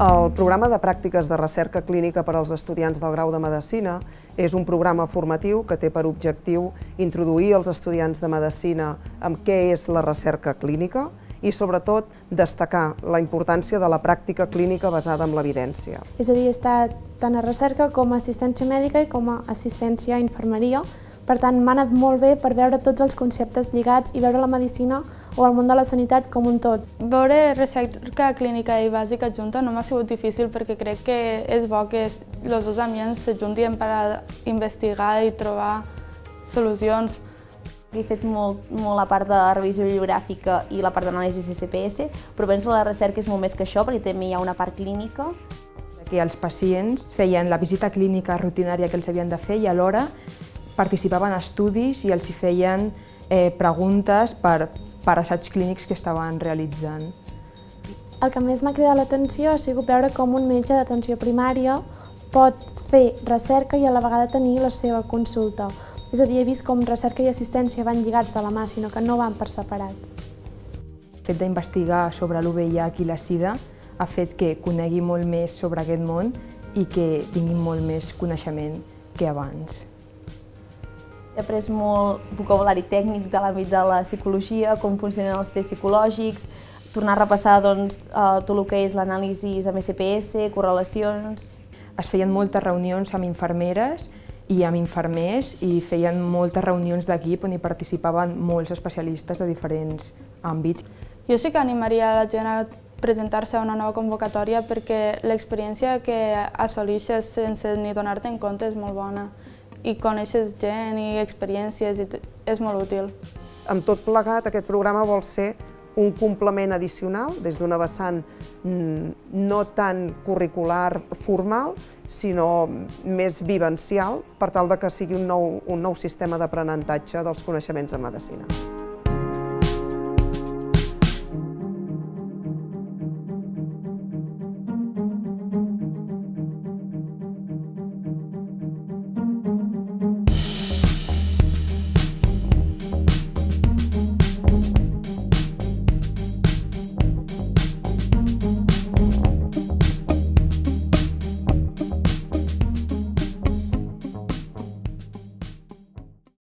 El programa de pràctiques de recerca clínica per als estudiants del grau de Medicina és un programa formatiu que té per objectiu introduir els estudiants de Medicina en què és la recerca clínica i, sobretot, destacar la importància de la pràctica clínica basada en l'evidència. És a dir, està tant a recerca com a assistència mèdica i com a assistència a infermeria. Per tant, m'ha anat molt bé per veure tots els conceptes lligats i veure la medicina o el món de la sanitat com un tot. Veure recerca clínica i bàsica junta no m'ha sigut difícil perquè crec que és bo que els dos ambients s'ajuntin per a investigar i trobar solucions. He fet molt la part de revisió bibliogràfica i la part d'anàlisi CPS, però penso que la recerca és molt més que això perquè també hi ha una part clínica. Que els pacients feien la visita clínica rutinària que els havien de fer i alhora participaven en estudis i els hi feien preguntes per assaigs clínics que estaven realitzant. El que més m'ha cridat l'atenció ha sigut veure com un metge d'atenció primària pot fer recerca i a la vegada tenir la seva consulta. És a dir, he vist com recerca i assistència van lligats de la mà, sinó que no van per separat. El fet d'investigar sobre l'VIH i la SIDA ha fet que conegui molt més sobre aquest món i que tingui molt més coneixement que abans. He après molt vocabulari tècnic de l'àmbit de la psicologia, com funcionen els tests psicològics, tornar a repassar tot el que és l'anàlisi amb SPS, correlacions. Es feien moltes reunions amb infermeres i amb infermers i feien moltes reunions d'equip on hi participaven molts especialistes de diferents àmbits. Jo sí que animaria la gent a presentar-se a una nova convocatòria perquè l'experiència que assoleixes sense ni donar-te en compte és molt bona i coneixes gent i experiències i és molt útil. Amb tot plegat, aquest programa vol ser un complement addicional des d'una vessant no tan curricular formal, sinó més vivencial per tal que sigui un nou sistema d'aprenentatge dels coneixements en medicina.